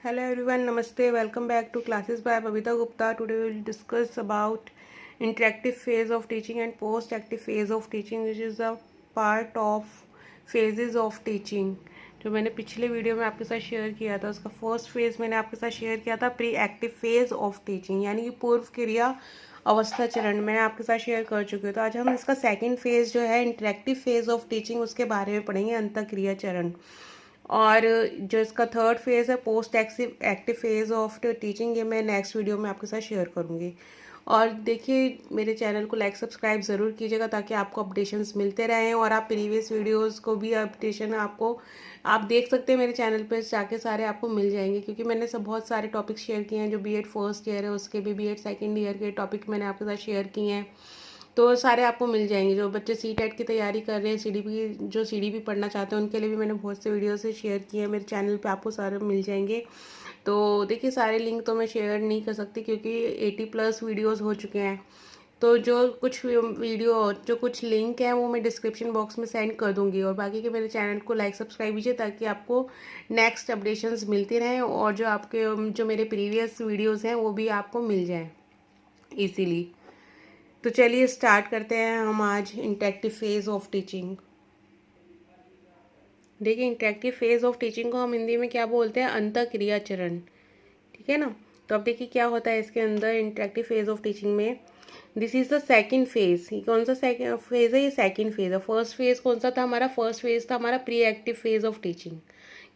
Hello everyone, Namaste. Welcome back to classes by Babita Gupta. Today we will discuss about interactive phase of teaching and post-active phase of teaching, which is a part of phases of teaching. जो मैंने पिछले video में आपके साथ share किया था, उसका first phase मैंने आपके साथ शेयर किया था pre active phase of teaching, यानी कि पूर्व क्रिया अवस्था चरण मैंने आपके साथ शेयर कर चुके हो। तो आज हम इसका सेकंड फेज जो है इंटरेक्टिव फेज ऑफ टीचिंग, उसके बारे में पढ़ेंगे, अंतःक्रिया चरण। और जो इसका थर्ड फेज़ है post active phase of teaching, ये मैं नेक्स्ट वीडियो में आपके साथ शेयर करूँगी। और देखिए मेरे चैनल को लाइक सब्सक्राइब ज़रूर कीजिएगा ताकि आपको अपडेशंस मिलते रहें, और आप प्रीवियस वीडियोस को भी अपडेशन आपको आप देख सकते हैं मेरे चैनल पर जाके, सारे आपको मिल जाएंगे, क्योंकि मैंने बहुत सारे टॉपिक शेयर किए हैं। जो बीएड फर्स्ट ईयर है उसके भी, बीएड सेकेंड ईयर के टॉपिक मैंने आपके साथ शेयर किए हैं, तो सारे आपको मिल जाएंगे। जो बच्चे सीटेट की तैयारी कर रहे हैं, सीडीपी पढ़ना चाहते हैं, उनके लिए भी मैंने बहुत से वीडियो से शेयर किए हैं मेरे चैनल पे, आपको सारे मिल जाएंगे। तो देखिए सारे लिंक तो मैं शेयर नहीं कर सकती क्योंकि 80+ वीडियोस हो चुके हैं। तो जो कुछ लिंक हैं वो मैं डिस्क्रिप्शन बॉक्स में सेंड कर दूंगी, और बाकी के मेरे चैनल को लाइक सब्सक्राइब कीजिए ताकि आपको नेक्स्ट अपडेशंस मिलती रहें, और जो मेरे प्रीवियस वीडियोज़ हैं वो भी आपको मिल जाएँ ईजीली। तो चलिए स्टार्ट करते हैं हम आज इंटरेक्टिव फेज ऑफ टीचिंग। देखिए इंटरेक्टिव फेज ऑफ टीचिंग को हम हिंदी में क्या बोलते हैं, अंतःक्रिया चरण, ठीक है ना। तो अब देखिए क्या होता है इसके अंदर इंटरेक्टिव फेज ऑफ टीचिंग में। This is the second phase. कौन सा सेकंड फेज है? ये सेकंड फेज है। फर्स्ट फेज कौन सा था हमारा? फर्स्ट फेज था हमारा pre active phase of teaching,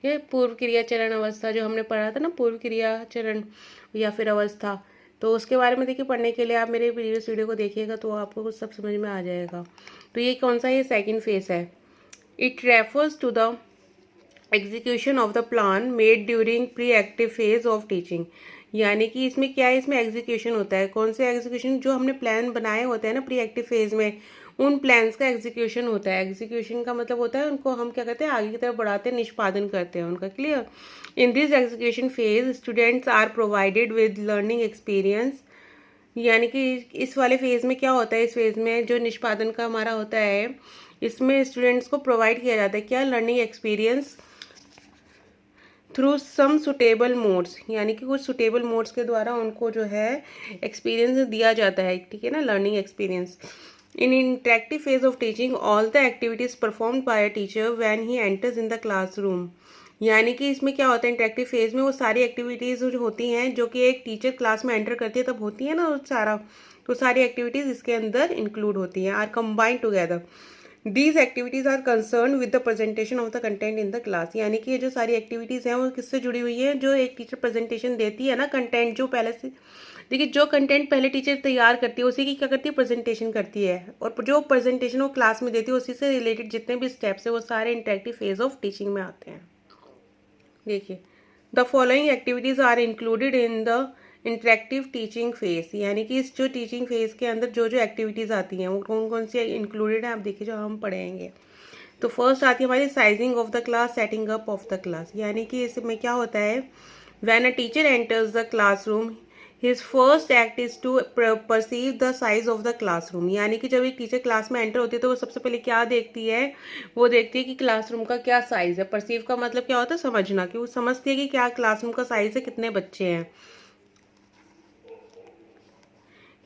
ठीक है। पूर्व क्रिया चरण अवस्था जो हमने पढ़ा था ना, पूर्व क्रिया चरण या फिर अवस्था, तो उसके बारे में देखिए पढ़ने के लिए आप मेरे प्रीवियस वीडियो को देखिएगा तो आपको कुछ सब समझ में आ जाएगा। तो ये कौन सा, ये सेकंड फेज है। It refers to the execution of the plan made during pre active phase of teaching, यानी कि इसमें क्या है, इसमें एग्जीक्यूशन होता है। कौन से एग्जीक्यूशन? जो हमने प्लान बनाए होते हैं ना प्री एक्टिव फेज में, उन प्लान्स का एग्जीक्यूशन होता है। एग्जीक्यूशन का मतलब होता है उनको हम क्या करते हैं, आगे की तरफ बढ़ाते हैं, निष्पादन करते हैं उनका। Clear? In this execution phase students are provided with learning experience, यानी कि इस वाले फेज में क्या होता है, इस फेज में जो निष्पादन का हमारा होता है, इसमें स्टूडेंट्स को प्रोवाइड किया जाता है क्या, learning experience through some suitable modes, यानी कि कुछ सुटेबल मोड्स के द्वारा उनको जो है एक्सपीरियंस दिया जाता है, ठीक है ना, learning experience. In interactive phase of teaching, all the activities performed by a teacher when he enters in the classroom, यानी कि इसमें क्या होता है इंटरेक्टिव फेज में, वो सारी एक्टिविटीज़ जो होती हैं जो कि एक टीचर क्लास में एंटर करती है तब होती है ना वो सारा, तो सारी एक्टिविटीज़ इसके अंदर इंक्लूड होती हैं, or combined together. These activities are concern with the presentation of the content in the class, यानी कि ये जो सारी एक्टिविटीज़ हैं वो किससे जुड़ी हुई है, जो एक टीचर प्रेजेंटेशन देती है ना, कंटेंट जो पहले से, देखिए जो कंटेंट पहले टीचर तैयार करती है उसी की क्या करती है, प्रेजेंटेशन करती है, और जो प्रेजेंटेशन वो क्लास में देती है उसी से रिलेटेड जितने भी स्टेप्स है वो सारे इंटरेक्टिव फेज ऑफ टीचिंग में आते हैं। देखिए the following activities are included in the interactive teaching phase, यानी कि इस जो टीचिंग फेज के अंदर जो जो एक्टिविटीज़ आती हैं वो कौन कौन सी इंक्लूडेड हैं, आप देखिए जो हम पढ़ेंगे। तो फर्स्ट आती है हमारी sizing of the class, setting up of the class, यानी कि इसमें क्या होता है, when a teacher enters the classroom his first act is to perceive the size of the classroom, यानी कि जब एक टीचर क्लास में एंटर होती है तो वो सबसे पहले क्या देखती है, वो देखती है कि क्लासरूम का क्या साइज है। परसीव का मतलब क्या होता है, समझना, कि वो समझती है कि क्या क्लासरूम का साइज है, कितने बच्चे हैं।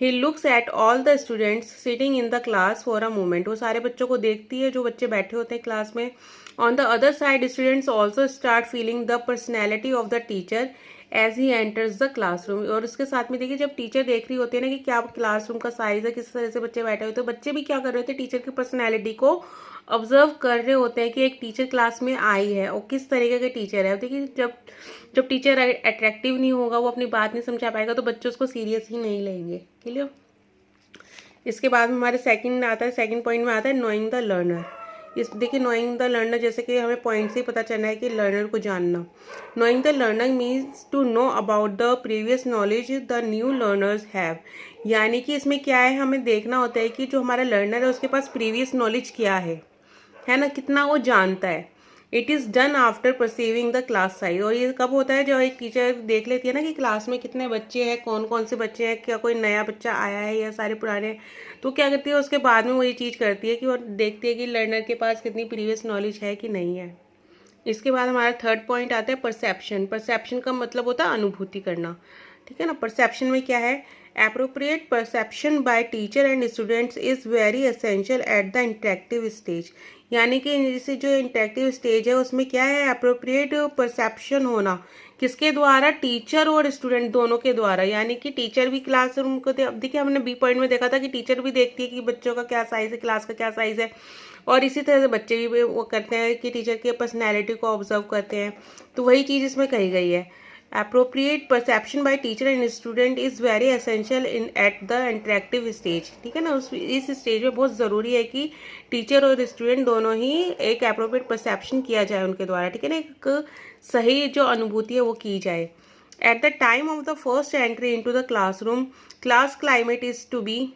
He looks at all the students sitting in the class for a moment, वो सारे बच्चों को देखती है जो बच्चे बैठे होते हैं क्लास में। On the other side students also start feeling the personality of the teacher as he enters the classroom, और उसके साथ में देखिए जब टीचर देख रही होती है ना कि क्या क्लासरूम का साइज है, किस तरह से बच्चे बैठे होते हैं, तो बच्चे भी क्या कर रहे होते हैं, टीचर की पर्सनैलिटी को ऑब्जर्व कर रहे होते हैं कि एक टीचर क्लास में आई है और किस तरीके के टीचर है। देखिए जब जब टीचर अट्रैक्टिव नहीं होगा, वो अपनी बात नहीं समझा पाएगा, तो बच्चे उसको सीरियस ही नहीं लेंगे। क्लियर? इसके बाद में हमारे सेकंड आता है, सेकंड पॉइंट में आता है नोइंग द लर्नर। इस देखिए नोइंग द लर्नर, जैसे कि हमें पॉइंट से ही पता चलना है कि लर्नर को जानना। Knowing the learner means to know about the previous knowledge the new learners have, यानी कि इसमें क्या है, हमें देखना होता है कि जो हमारा लर्नर है उसके पास प्रीवियस नॉलेज क्या है ना, कितना वो जानता है। It is done after perceiving the class size, और ये कब होता है, जो एक टीचर देख लेती है ना कि क्लास में कितने बच्चे हैं, कौन कौन से बच्चे हैं, क्या कोई नया बच्चा आया है या सारे पुराने, तो क्या करती है उसके बाद में वो ये चीज़ करती है कि वो देखती है कि लर्नर के पास कितनी प्रीवियस नॉलेज है कि नहीं है। इसके बाद हमारा थर्ड पॉइंट आता है परसेप्शन। परसेप्शन का मतलब होता है अनुभूति करना, ठीक है ना। परसेप्शन में क्या है, appropriate perception by teacher and students is very essential at the interactive stage. यानी कि जैसे जो इंटरेक्टिव स्टेज है उसमें क्या है, एप्रोप्रिएट परसेप्शन होना, किसके द्वारा, टीचर और स्टूडेंट दोनों के द्वारा। यानी कि टीचर भी क्लासरूम को अब देखिए हमने बी पॉइंट में देखा था कि टीचर भी देखती है कि बच्चों का क्या साइज है, क्लास का क्या साइज है, और इसी तरह से बच्चे भी वो करते हैं कि टीचर के पर्सनैलिटी को ऑब्जर्व करते हैं। तो वही चीज़ इसमें कही गई है, appropriate perception by teacher and student is very essential in at the interactive stage, ठीक है ना। इस स्टेज में बहुत ज़रूरी है कि टीचर और स्टूडेंट दोनों ही एक अप्रोप्रिएट परसेप्शन किया जाए उनके द्वारा, ठीक है ना, एक सही जो अनुभूति है वो की जाए। At the time of the first entry into the classroom, class climate is to be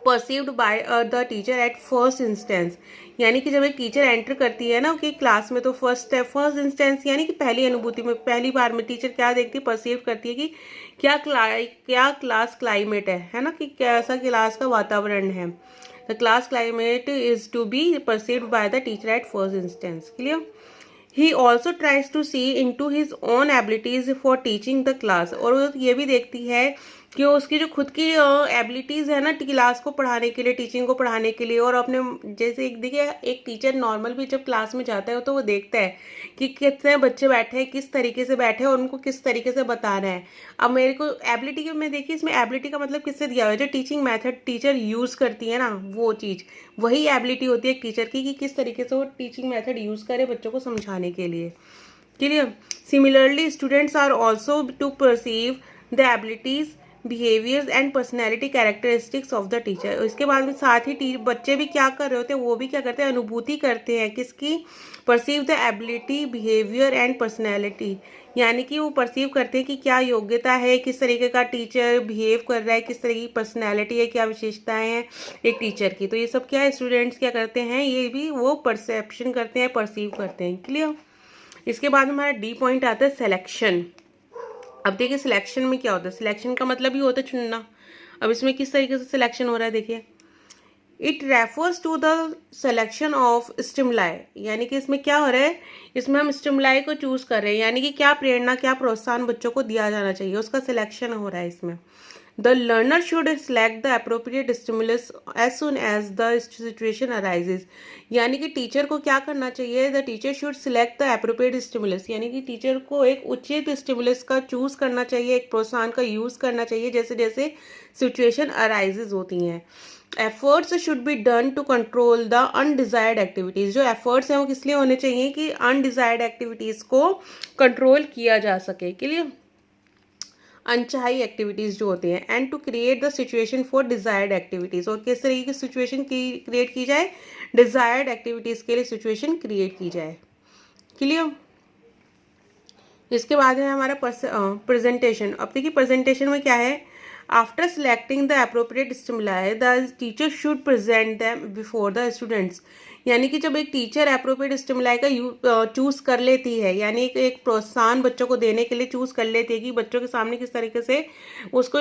perceived by the teacher at first instance. यानी कि जब एक टीचर एंटर करती है ना कि क्लास में, तो फर्स्ट इंस्टेंस यानी कि पहली अनुभूति में, पहली बार में टीचर क्या देखती है, परसीव करती है कि क्या क्लास क्लाइमेट है ना, कि कैसा क्लास का वातावरण है। The class climate is to be perceived by the teacher at first instance. Clear. He also tries to see into his own abilities for teaching the class. और वो ये भी देखती है कि उसकी जो खुद की एबिलिटीज़ है ना क्लास को पढ़ाने के लिए, टीचिंग को पढ़ाने के लिए, और अपने जैसे एक देखिए एक टीचर नॉर्मल भी जब क्लास में जाता है तो वो देखता है कि कितने बच्चे बैठे हैं, किस तरीके से बैठे हैं और उनको किस तरीके से बताना है। अब मेरे को एबिलिटी में देखिए, इसमें एबिलिटी का मतलब किससे दिया हुआ है, जो टीचिंग मेथड टीचर यूज़ करती है ना वो चीज़, वही एबिलिटी होती है एक टीचर की कि किस तरीके से वो टीचिंग मेथड यूज़ करे बच्चों को समझाने के लिए। Clear. Similarly students are also to perceive the abilities, behaviours and personality characteristics of the teacher. इसके बाद में साथ ही बच्चे भी क्या कर रहे होते हैं, वो भी क्या करते हैं, अनुभूति करते हैं किसकी, perceive the ability, behaviour and personality. यानी कि वो परसीव करते हैं कि क्या योग्यता है, किस तरीके का टीचर बिहेव कर रहा है, किस तरह की पर्सनैलिटी है, क्या विशेषताएं हैं एक टीचर की। तो ये सब क्या है, स्टूडेंट्स क्या करते हैं, ये भी वो परसेप्शन करते हैं, परसीव करते हैं। क्लियर। इसके बाद हमारा डी पॉइंट आता है सिलेक्शन। अब देखिए सिलेक्शन में क्या होता है, सिलेक्शन का मतलब ही होता है चुनना। अब इसमें किस तरीके से सिलेक्शन हो रहा है देखिए, it refers to the selection of stimuli. यानी कि इसमें क्या हो रहा है, इसमें हम स्टिमुलाई को चूज कर रहे हैं, यानी कि क्या प्रेरणा, क्या प्रोत्साहन बच्चों को दिया जाना चाहिए, उसका सिलेक्शन हो रहा है इसमें। The learner should select the appropriate stimulus as soon as the situation arises. यानी कि टीचर को क्या करना चाहिए, the teacher should select the appropriate stimulus. यानी कि टीचर को एक उचित स्टिमुलस का चूज करना चाहिए, एक प्रोत्साहन का यूज करना चाहिए जैसे जैसे सिचुएशन अराइजेज होती हैं। Efforts should be done to control the undesired activities. जो एफर्ट्स हैं वो किस लिए होने चाहिए कि अनडिजायर्ड एक्टिविटीज को कंट्रोल किया जा सके। क्लियर। अनचाही एक्टिविटीज जो होते हैं, and to create the situation for desired activities. और किस तरीके की सिचुएशन क्रिएट की जाए, डिजायर्ड एक्टिविटीज के लिए सिचुएशन क्रिएट की जाए। क्लियर। इसके बाद है हमारा प्रेजेंटेशन। अब देखिए प्रेजेंटेशन में क्या है, after selecting the appropriate stimuli the teacher should present them before the students. यानी कि जब एक टीचर अप्रोप्रिएट स्टिमुलाई का चूज कर लेती है, यानी एक प्रोत्साहन बच्चों को देने के लिए चूज कर लेती है कि बच्चों के सामने किस तरीके से उसको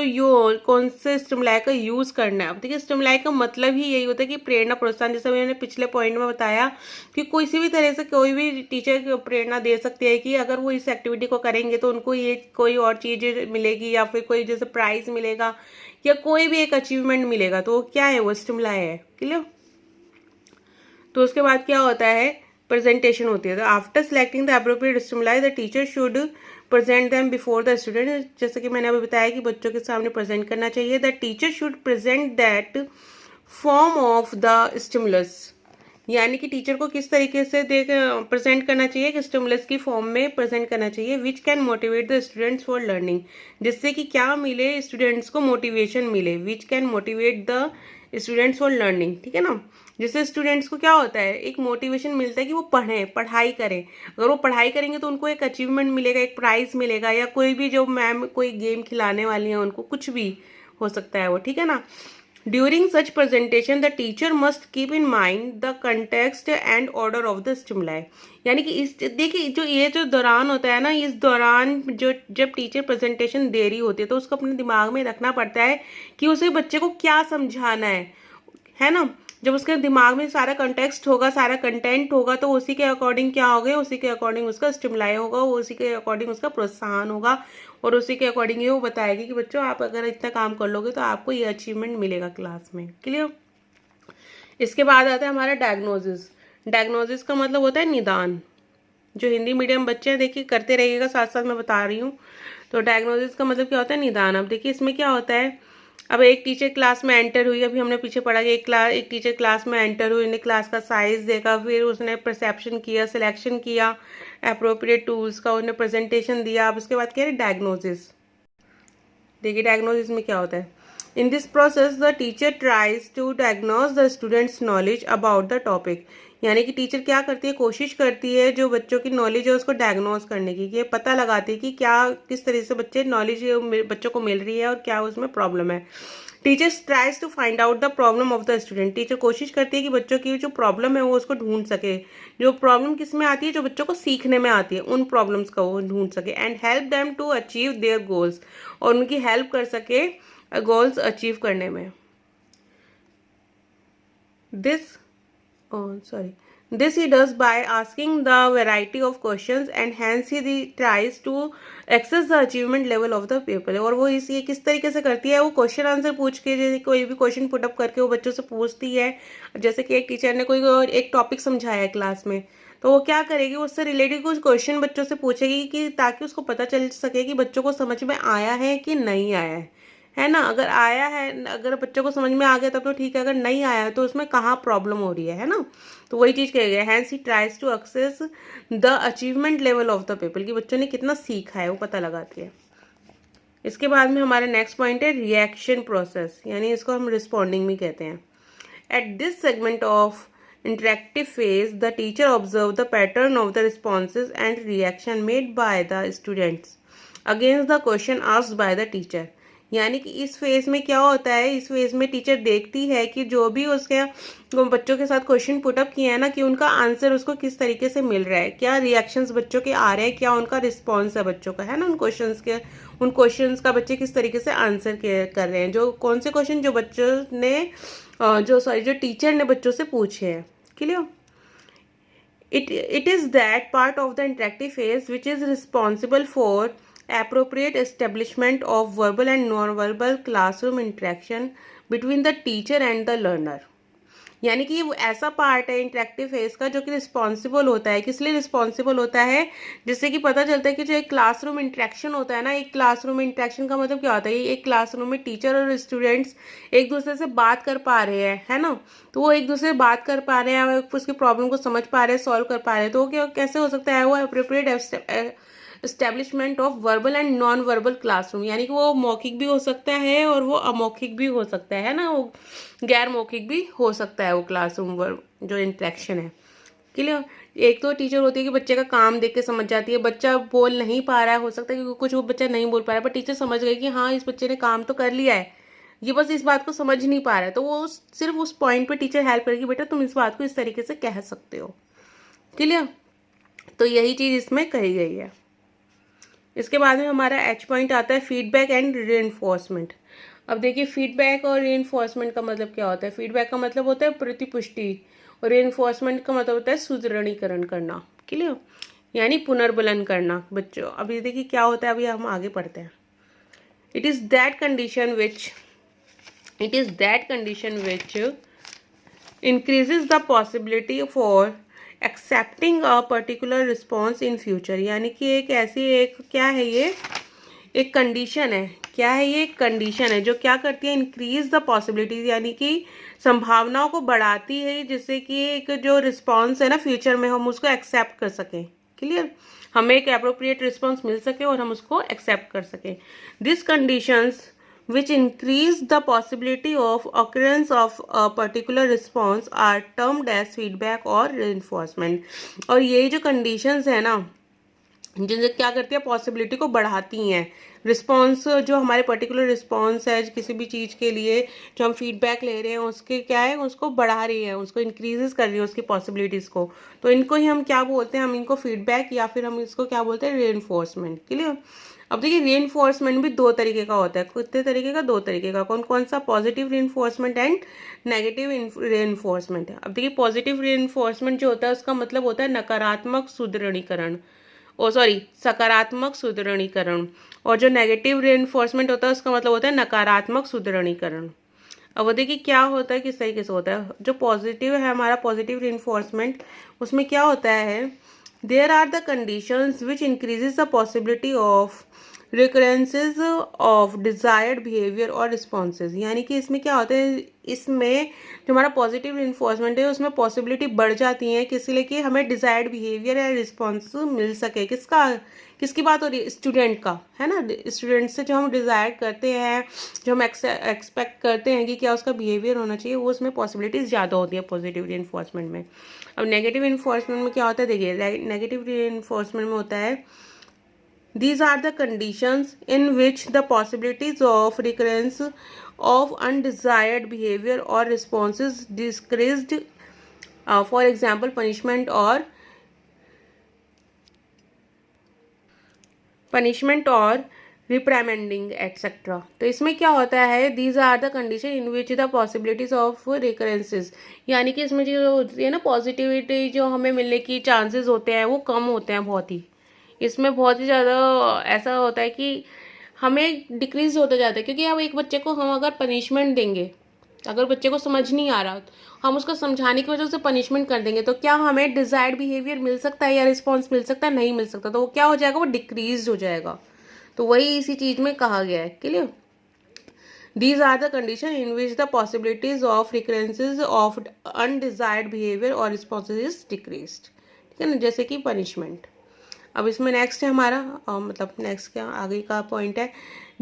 कौन से स्टिमुलाई का यूज करना है। अब देखिए स्टिमुलाई का मतलब ही यही होता है कि प्रेरणा, प्रोत्साहन। जैसे मैंने पिछले पॉइंट में बताया कि किसी भी तरह से कोई भी टीचर प्रेरणा दे सकती है कि अगर वो इस एक्टिविटी को करेंगे तो उनको ये कोई और चीज मिलेगी, या फिर कोई जैसे प्राइज मिलेगा, या कोई भी एक अचीवमेंट मिलेगा, तो क्या है वो स्टिमुलाई है। क्लियर। तो उसके बाद क्या होता है, प्रेजेंटेशन होती है। तो after selecting the appropriate stimuli the teacher should present them before the student. जैसे कि मैंने अभी बताया कि बच्चों के सामने प्रेजेंट करना चाहिए। The teacher should present that form of the stimulus. यानी कि टीचर को किस तरीके से प्रेजेंट करना चाहिए कि स्टिमुलस की फॉर्म में प्रेजेंट करना चाहिए, which can motivate the students for learning. जिससे कि क्या मिले, स्टूडेंट्स को मोटिवेशन मिले, which can motivate the students for learning. ठीक है ना। जिससे स्टूडेंट्स को क्या होता है, एक मोटिवेशन मिलता है कि वो पढ़ें, पढ़ाई करें। अगर वो पढ़ाई करेंगे तो उनको एक अचीवमेंट मिलेगा, एक प्राइज मिलेगा, या कोई भी जो मैम कोई गेम खिलाने वाली है उनको, कुछ भी हो सकता है वो। ठीक है ना। During such presentation the teacher must keep in mind the context and order of the stimuli. यानी कि इस देखिए जो दौरान होता है ना, इस दौरान जो जब टीचर प्रेजेंटेशन दे रही होती है तो उसको अपने दिमाग में रखना पड़ता है कि उसे बच्चे को क्या समझाना है ना। जब उसके दिमाग में सारा कंटेक्स्ट होगा, सारा कंटेंट होगा, तो उसी के अकॉर्डिंग क्या होगा, उसी के अकॉर्डिंग उसका स्टिमुलाई होगा, उसी के अकॉर्डिंग उसका प्रोत्साहन होगा, और उसी के अकॉर्डिंग ये वो बताएगी कि बच्चों आप अगर इतना काम कर लोगे तो आपको ये अचीवमेंट मिलेगा क्लास में। क्लियर। इसके बाद आता है हमारा डायग्नोसिस। डायग्नोसिस का मतलब होता है निदान। जो हिंदी मीडियम बच्चे हैं देखिए करते रहिएगा, साथ साथ मैं बता रही हूँ। तो डायग्नोसिस का मतलब क्या होता है, निदान। अब देखिए इसमें क्या होता है, अब एक टीचर क्लास में एंटर हुई, अभी हमने पीछे पढ़ा कि एक टीचर क्लास में एंटर हुई, ने क्लास का साइज देखा, फिर उसने परसेप्शन किया, सिलेक्शन किया अप्रोप्रिएट टूल्स का, उसने प्रेजेंटेशन दिया। अब उसके बाद क्या है, डायग्नोसिस। देखिए डायग्नोसिस में क्या होता है, in this process the teacher tries to diagnose the students knowledge about the topic. यानी कि टीचर क्या करती है, कोशिश करती है जो बच्चों की नॉलेज है उसको डायग्नोज करने की, ये पता लगाती है कि क्या किस तरह से बच्चे नॉलेज बच्चों को मिल रही है और क्या उसमें प्रॉब्लम है। Teachers tries to find out the problem of the student. Teacher कोशिश करती है कि बच्चों की जो प्रॉब्लम है वो उसको ढूंढ सके। जो प्रॉब्लम किस में आती है, जो बच्चों को सीखने में आती है, उन प्रॉब्लम्स को वो ढूंढ सके। And help them to achieve their goals, और उनकी हेल्प कर सके गोल्स अचीव करने में। This he does by asking the variety of questions and hence he tries to access the achievement level of the people। और वो ये किस तरीके से करती है, वो क्वेश्चन आंसर पूछ के, जैसे कोई भी क्वेश्चन पुटअप करके वो बच्चों से पूछती है। जैसे कि एक टीचर ने कोई एक टॉपिक समझाया है क्लास में, तो वो क्या करेगी, उससे रिलेटेड कुछ क्वेश्चन बच्चों से पूछेगी कि ताकि उसको पता चल सके कि बच्चों को समझ में आया है कि नहीं आया है ना। अगर आया है, अगर बच्चों को समझ में आ गया तब तो ठीक है, अगर नहीं आया है तो उसमें कहाँ प्रॉब्लम हो रही है ना। तो वही चीज़ कही गई, hence he tries to access the achievement level of the people, कि बच्चों ने कितना सीखा है वो पता लगाती है। इसके बाद में हमारा नेक्स्ट पॉइंट है रिएक्शन प्रोसेस, यानी इसको हम रिस्पॉन्डिंग भी कहते हैं। At this segment of interactive phase the teacher observe the pattern of the responses and reaction made by the students against the question asked by the teacher. यानी कि इस फेज में क्या होता है, इस फेज में टीचर देखती है कि जो भी उसके बच्चों के साथ क्वेश्चन पुटअप किए हैं ना, कि उनका आंसर उसको किस तरीके से मिल रहा है, क्या रिएक्शंस बच्चों के आ रहे हैं, क्या उनका रिस्पॉन्स है बच्चों का, है ना, उन क्वेश्चंस का बच्चे किस तरीके से आंसर कर रहे हैं, जो कौन से क्वेश्चन जो बच्चों ने जो टीचर ने बच्चों से पूछे हैं। Clear. It is that part of the interactive phase which is responsible for appropriate establishment of verbal and non-verbal classroom interaction between the teacher and the learner। यानी कि वो ऐसा पार्ट है इंटरेक्टिव फेज का जो कि रिस्पॉन्सिबल होता है। किस लिए रिस्पॉन्सिबल होता है, जिससे कि पता चलता है कि जो एक क्लासरूम इंटरेक्शन होता है ना, एक क्लासरूम इंटरेक्शन का मतलब क्या होता है, एक क्लासरूम में टीचर और स्टूडेंट्स एक दूसरे से बात कर पा रहे हैं, है ना। तो वो एक दूसरे से बात कर पा रहे हैं, उसकी प्रॉब्लम को समझ पा रहे हैं, सॉल्व कर पा रहे हैं। तो वो कैसे हो सकता है, वो appropriate establishment of verbal and non verbal classroom, यानी कि वो मौखिक भी हो सकता है और वो अमौखिक भी हो सकता है ना, वो गैर मौखिक भी हो सकता है वो क्लासरूम जो इंटरेक्शन है। क्लियर। एक तो टीचर होती है कि बच्चे का काम देख के समझ जाती है, बच्चा बोल नहीं पा रहा है, हो सकता है कि कुछ वो बच्चा नहीं बोल पा रहा है, पर टीचर समझ गई कि हाँ इस बच्चे ने काम तो कर लिया है, ये बस इस बात को समझ नहीं पा रहा है, तो वो सिर्फ उस पॉइंट पे टीचर हेल्प करेगी, बेटा तुम इस बात को इस तरीके से कह सकते हो। क्लियर। तो यही चीज़ इसमें कही गई है। इसके बाद में हमारा एच पॉइंट आता है फीडबैक एंड रीइंफोर्समेंट। अब देखिए फीडबैक और रीइंफोर्समेंट का मतलब क्या होता है। फीडबैक का मतलब होता है प्रतिपुष्टि और रीइंफोर्समेंट का मतलब होता है सुदृढ़ीकरण करना। क्लियर। यानी पुनर्बलन करना बच्चों। अब ये देखिए क्या होता है, अभी हम आगे पढ़ते हैं। It is that condition which increases the possibility for accepting a particular response in future. यानी कि क्या है ये, एक कंडीशन है। क्या है ये, एक कंडीशन है जो क्या करती है, इंक्रीज द पॉसिबिलिटीज, यानी कि संभावनाओं को बढ़ाती है, जिससे कि एक जो रिस्पॉन्स है ना फ्यूचर में हम उसको एक्सेप्ट कर सकें। क्लियर। हमें एक अप्रोप्रिएट रिस्पॉन्स मिल सके और हम उसको एक्सेप्ट कर सकें। This conditions which increase the possibility of occurrence of a particular response are termed as feedback or reinforcement। और ये जो conditions है ना, जिनसे क्या करती है, पॉसिबिलिटी को बढ़ाती हैं। रिस्पॉन्स, जो हमारे पर्टिकुलर रिस्पॉन्स है किसी भी चीज़ के लिए, जो हम फीडबैक ले रहे हैं उसके क्या है, उसको बढ़ा रही है, उसको इंक्रीजेस कर रही है उसकी पॉसिबिलिटीज़ को। तो इनको ही हम क्या बोलते हैं, हम इनको फीडबैक या फिर हम इसको क्या बोलते हैं, रीइंफोर्समेंट। क्लियर। अब देखिए रीइंफोर्समेंट भी दो तरीके का होता है। कितने तरीके का? दो तरीके का। कौन कौन सा? Positive reinforcement and negative reinforcement. अब देखिए पॉजिटिव रीइंफोर्समेंट जो होता है उसका मतलब होता है नकारात्मक सुदृढ़ीकरण, सकारात्मक सुदृढ़ीकरण। और जो नेगेटिव रीइंफोर्समेंट होता है उसका मतलब होता है नकारात्मक सुदृढ़ीकरण। अब वो देखिए क्या होता है, किस तरीके से होता है। जो पॉजिटिव है हमारा पॉजिटिव रीइंफोर्समेंट, उसमें क्या होता है, there are the conditions which increases the possibility of recurrences of desired behaviour और रिस्पॉन्सेज। यानी कि इसमें क्या होता है, इसमें जो हमारा पॉजिटिव इन्फोर्समेंट है उसमें पॉसिबिलिटी बढ़ जाती है किसी लिए कि हमें डिजायर्ड बिहेवियर या रिस्पॉन्स मिल सके। किसकी बात हो रही है? स्टूडेंट का, है ना। स्टूडेंट से जो हम डिजायर करते हैं, जो हम एक्सपेक्ट करते हैं कि क्या उसका बिहेवियर होना चाहिए, वो उसमें पॉसिबिलिटीज ज़्यादा होती है पॉजिटिव इन्फोर्समेंट में। अब नेगेटिव इन्फोर्समेंट में क्या होता है, देखिए नेगेटिव इन्फोर्समेंट में होता है, these are the conditions in which the possibilities of recurrence of undesired behavior or responses decreased, for example punishment और reprimanding etc. तो इसमें क्या होता है, these are the condition in which the possibilities of recurrences, यानी कि इसमें जो होती है ना पॉजिटिविटी, जो हमें मिलने की चांसेस होते हैं वो कम होते हैं बहुत ही। इसमें बहुत ही ज़्यादा ऐसा होता है कि हमें डिक्रीज होता जाता है, क्योंकि अब एक बच्चे को हम अगर पनिशमेंट देंगे, अगर बच्चे को समझ नहीं आ रहा तो हम उसको समझाने की वजह से पनिशमेंट कर देंगे, तो क्या हमें डिजायर्ड बिहेवियर मिल सकता है या रिस्पॉन्स मिल सकता है? नहीं मिल सकता। तो वो क्या हो जाएगा, वो डिक्रीज हो जाएगा। तो वही इसी चीज में कहा गया है। Clear. These are the conditions in which the possibilities of recurrences of undesired behavior or responses is decreased। ठीक है ना, जैसे कि पनिशमेंट। अब इसमें नेक्स्ट है हमारा मतलब नेक्स्ट क्या आगे का पॉइंट है,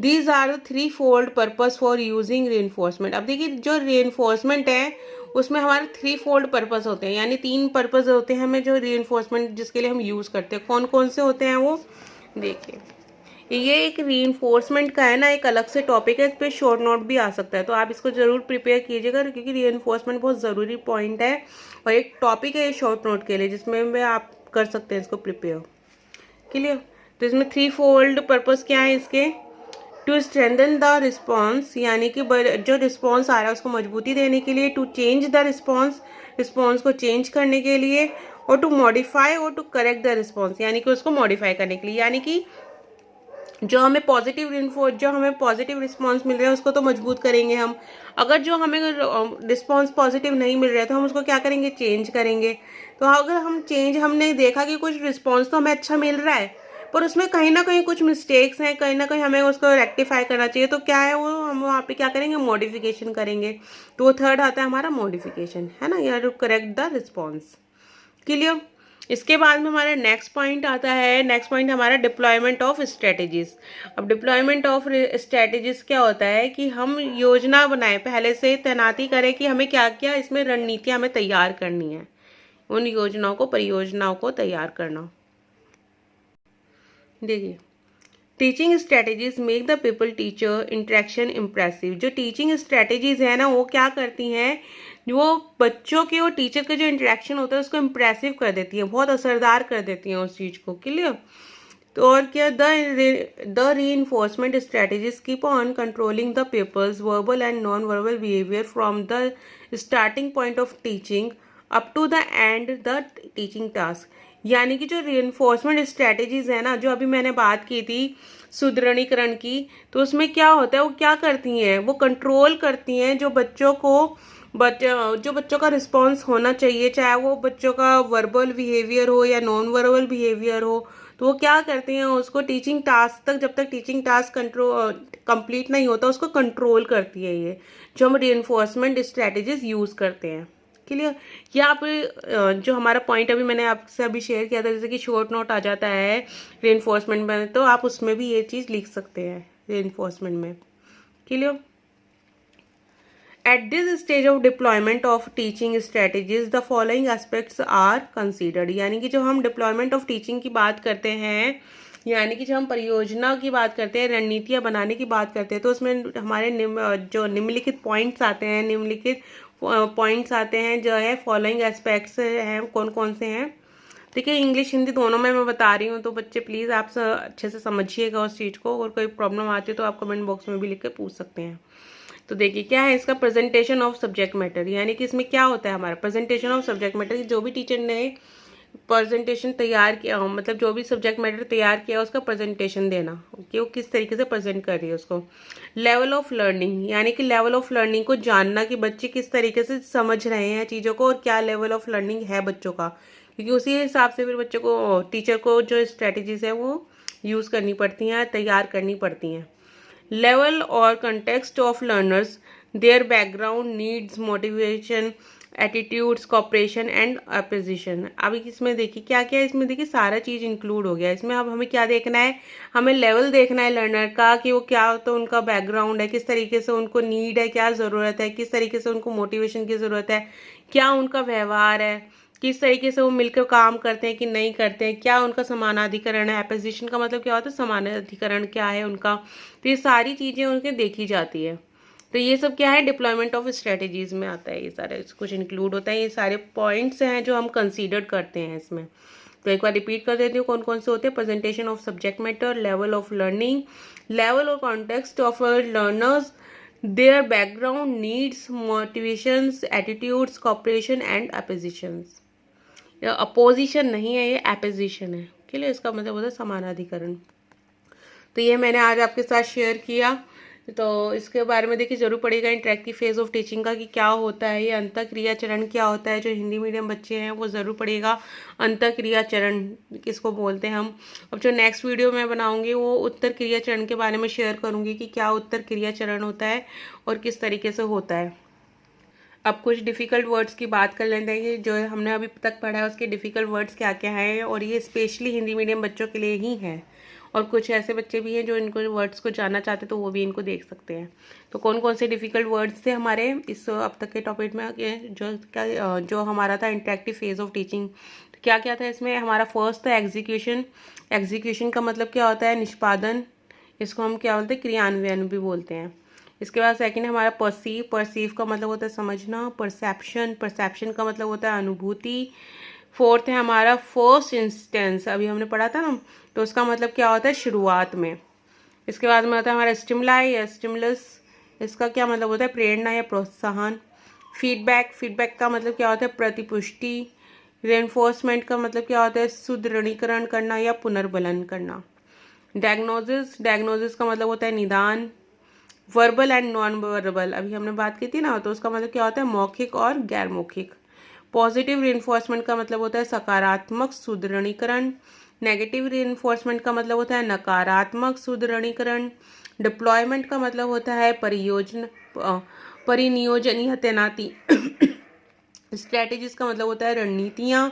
these are three fold purpose for using reinforcement. अब देखिए जो रीइंफोर्समेंट है उसमें हमारे थ्री फोल्ड पर्पस होते हैं, यानी तीन पर्पस होते हैं हमें जो रीइंफोर्समेंट जिसके लिए हम यूज़ करते हैं। कौन कौन से होते हैं वो देखिए। ये एक रीइंफोर्समेंट का है ना, एक अलग से टॉपिक है, इस पर शॉर्ट नोट भी आ सकता है, तो आप इसको जरूर प्रिपेयर कीजिएगा, क्योंकि रीइंफोर्समेंट बहुत ज़रूरी पॉइंट है और एक टॉपिक है शॉर्ट नोट के लिए, जिसमें आप कर सकते हैं इसको प्रिपेयर। क्लियर। तो इसमें थ्री फोल्ड पर्पस क्या है इसके, टू स्ट्रेंथन द रिस्पॉन्स, यानी कि जो रिस्पॉन्स आ रहा है उसको मजबूती देने के लिए, to change the response, response को चेंज करने के लिए, और टू मॉडिफाई और टू करेक्ट द रिस्पॉन्स, यानी कि उसको मॉडिफाई करने के लिए। यानी कि जो हमें पॉजिटिव रिस्पॉन्स मिल रहा है उसको तो मजबूत करेंगे हम, अगर जो हमें रिस्पॉन्स पॉजिटिव नहीं मिल रहा है तो हम उसको क्या करेंगे, चेंज करेंगे। तो अगर हमने देखा कि कुछ रिस्पॉन्स तो हमें अच्छा मिल रहा है पर उसमें कहीं ना कहीं कुछ मिस्टेक्स हैं, कहीं ना कहीं हमें उसको रेक्टिफाई करना चाहिए, तो क्या है वो हम वहाँ पे क्या करेंगे, मॉडिफिकेशन करेंगे। तो वो थर्ड आता है हमारा मॉडिफिकेशन, है ना, या to correct the response. Clear. इसके बाद में हमारा नेक्स्ट पॉइंट आता है, नेक्स्ट पॉइंट हमारा डिप्लॉयमेंट ऑफ स्ट्रेटेजीज। अब डिप्लॉयमेंट ऑफ स्ट्रेटेजीज क्या होता है कि हम योजना बनाएं, पहले से तैनाती करें कि हमें क्या क्या इसमें रणनीतियां हमें तैयार करनी है, उन योजनाओं को, परियोजनाओं को तैयार करना। देखिए teaching strategies make the people teacher interaction impressive. जो टीचिंग स्ट्रेटेजीज है ना वो क्या करती हैं, वो बच्चों के और टीचर का जो इंटरेक्शन होता है उसको इम्प्रेसिव कर देती है, बहुत असरदार कर देती हैं उस चीज़ को। क्लियर। तो और क्या, the reinforcement strategies keep on controlling the people's verbal and non verbal behaviour from the starting point of teaching up to the end the teaching task. यानी कि जो रीइंफोर्समेंट स्ट्रेटेजीज है ना, जो अभी मैंने बात की थी सुदृढ़ीकरण की, तो उसमें क्या होता है, वो क्या करती हैं, वो कंट्रोल करती हैं जो बच्चों का रिस्पॉन्स होना चाहिए, चाहे वो बच्चों का वर्बल बिहेवियर हो या नॉन वर्बल बिहेवियर हो। तो वो क्या करती हैं, उसको टीचिंग टास्क तक, जब तक टीचिंग टास्क कंप्लीट नहीं होता उसको कंट्रोल करती है, ये जो हम रीइंफोर्समेंट स्ट्रेटेजीज यूज़ करते हैं। क्लियर। या आप जो हमारा पॉइंट अभी मैंने आपसे अभी शेयर किया था, जैसे कि शॉर्ट नोट आ जाता है रीइंफोर्समेंट में, तो आप उसमें भी ये चीज़ लिख सकते हैं रीइंफोर्समेंट में। Clear. At this stage of deployment of teaching strategies, the following aspects are considered. यानी कि जब हम deployment of teaching की बात करते हैं, यानी कि जब हम परियोजना की बात करते हैं, रणनीतियाँ बनाने की बात करते हैं, तो उसमें हमारे जो निम्नलिखित पॉइंट्स आते हैं, निम्नलिखित पॉइंट्स आते हैं जो है फॉलोइंग एस्पेक्ट्स हैं, कौन कौन से हैं. ठीक है, इंग्लिश हिंदी दोनों में मैं बता रही हूँ, तो बच्चे प्लीज़ आप अच्छे से समझिएगा उस चीज़ को, और कोई प्रॉब्लम आती है तो आप कमेंट बॉक्स में भी लिख के पूछ सकते हैं. तो देखिए क्या है इसका प्रेजेंटेशन ऑफ सब्जेक्ट मैटर, यानी कि इसमें क्या होता है हमारा प्रेजेंटेशन ऑफ सब्जेक्ट मैटर. जो भी टीचर ने प्रेजेंटेशन तैयार किया, मतलब जो भी सब्जेक्ट मैटर तैयार किया उसका प्रेजेंटेशन देना कि वो किस तरीके से प्रेजेंट कर रही है उसको. लेवल ऑफ लर्निंग, यानी कि लेवल ऑफ लर्निंग को जानना कि बच्चे किस तरीके से समझ रहे हैं चीज़ों को, और क्या लेवल ऑफ लर्निंग है बच्चों का, क्योंकि उसी हिसाब से फिर बच्चों को, टीचर को जो स्ट्रेटजीज है वो यूज़ करनी पड़ती हैं, तैयार करनी पड़ती हैं. लेवल और context of learners, their background, needs, motivation, attitudes, cooperation and opposition. अब इसमें देखिए क्या क्या है, इसमें देखिए सारा चीज़ इंक्लूड हो गया इसमें. अब हमें क्या देखना है, हमें लेवल देखना है लर्नर का कि वो क्या, तो उनका बैकग्राउंड है, किस तरीके से उनको नीड है, क्या ज़रूरत है, किस तरीके से उनको मोटिवेशन की ज़रूरत है, क्या उनका व्यवहार है, किस तरीके से वो मिलकर काम करते हैं कि नहीं करते हैं, क्या उनका समानाधिकरण है. अपोजिशन का मतलब क्या होता है, समानाधिकरण क्या है उनका. तो ये सारी चीज़ें उनके देखी जाती है. तो ये सब क्या है, डिप्लॉयमेंट ऑफ स्ट्रेटजीज में आता है, ये सारे कुछ इंक्लूड होता है. ये सारे पॉइंट्स हैं जो हम कंसीडर करते हैं इसमें. तो एक बार रिपीट कर देती हूँ कौन कौन से होते हैं. Presentation of subject matter, level of learning, level और context of learners, their background, needs, motivations, attitudes, cooperation and oppositions. Opposition नहीं है, ये एपोजिशन है. के लिए इसका मतलब होता है समानाधिकरण. तो ये मैंने आज आपके साथ शेयर किया. तो इसके बारे में देखिए जरूर पड़ेगा इंटरेक्टिव फेज ऑफ टीचिंग का कि क्या होता है, ये अंतःक्रिया चरण क्या होता है. जो हिंदी मीडियम बच्चे हैं वो ज़रूर पड़ेगा अंतःक्रिया चरण किसको बोलते हैं हम. अब जो नेक्स्ट वीडियो मैं बनाऊंगी वो उत्तर क्रिया चरण के बारे में शेयर करूंगी कि क्या उत्तर क्रिया चरण होता है और किस तरीके से होता है. अब कुछ डिफ़िकल्ट वर्ड्स की बात कर लेते हैं कि जो हमने अभी तक पढ़ा है उसके डिफ़िकल्ट वर्ड्स क्या क्या हैं, और ये स्पेशली हिंदी मीडियम बच्चों के लिए ही हैं. और कुछ ऐसे बच्चे भी हैं जो इनको वर्ड्स को जानना चाहते तो वो भी इनको देख सकते हैं. तो कौन कौन से डिफ़िकल्ट वर्ड्स थे हमारे इस अब तक के टॉपिक में, जो हमारा था इंटरेक्टिव फेज ऑफ टीचिंग. तो क्या क्या था इसमें हमारा. फर्स्ट था एग्जीक्यूशन. एग्जीक्यूशन का मतलब क्या होता है, निष्पादन. इसको हम क्या बोलते हैं, क्रियान्वयन भी बोलते हैं. इसके बाद सेकंड हमारा परसीव. परसीव का मतलब होता है समझना. परसेप्शन. परसेप्शन का मतलब होता है अनुभूति. फोर्थ है हमारा फर्स्ट इंस्टेंस, अभी हमने पढ़ा था ना, तो उसका मतलब क्या होता है, शुरुआत में. इसके बाद में आता है हमारा स्टिमुलाई या स्टिमुलस. इसका क्या मतलब होता है, प्रेरणा या प्रोत्साहन. फीडबैक. फीडबैक का मतलब क्या होता है, प्रतिपुष्टि. रेनफोर्समेंट का मतलब क्या होता है, सुदृढ़ीकरण करना या पुनर्बलन करना. डायग्नोसिस. डायग्नोसिस का मतलब होता है निदान. वर्बल एंड नॉन वर्बल, अभी हमने बात की थी ना, तो उसका मतलब क्या होता है, मौखिक और गैर मौखिक. पॉजिटिव रिइंफोर्समेंट का मतलब होता है सकारात्मक सुदृढ़ीकरण. नेगेटिव रिइंफोर्समेंट का मतलब होता है नकारात्मक सुदृढ़ीकरण. डिप्लॉयमेंट का मतलब होता है परिनियोजन या तैनाती. स्ट्रैटेजीज का मतलब होता है रणनीतियाँ.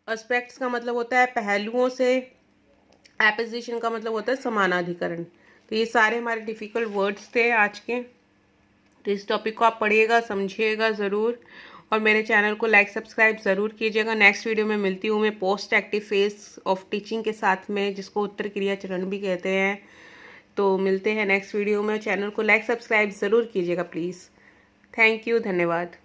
एस्पेक्ट्स का मतलब होता है पहलुओं से. एपोजिशन का मतलब होता है समानाधिकरण. तो ये सारे हमारे डिफ़िकल्ट वर्ड्स थे आज के. तो इस टॉपिक को आप पढ़िएगा, समझिएगा ज़रूर, और मेरे चैनल को लाइक सब्सक्राइब ज़रूर कीजिएगा. नेक्स्ट वीडियो में मिलती हूँ मैं post active phase of teaching के साथ में, जिसको उत्तर क्रिया चरण भी कहते हैं. तो मिलते हैं नेक्स्ट वीडियो में. चैनल को लाइक सब्सक्राइब ज़रूर कीजिएगा प्लीज़. थैंक यू, धन्यवाद.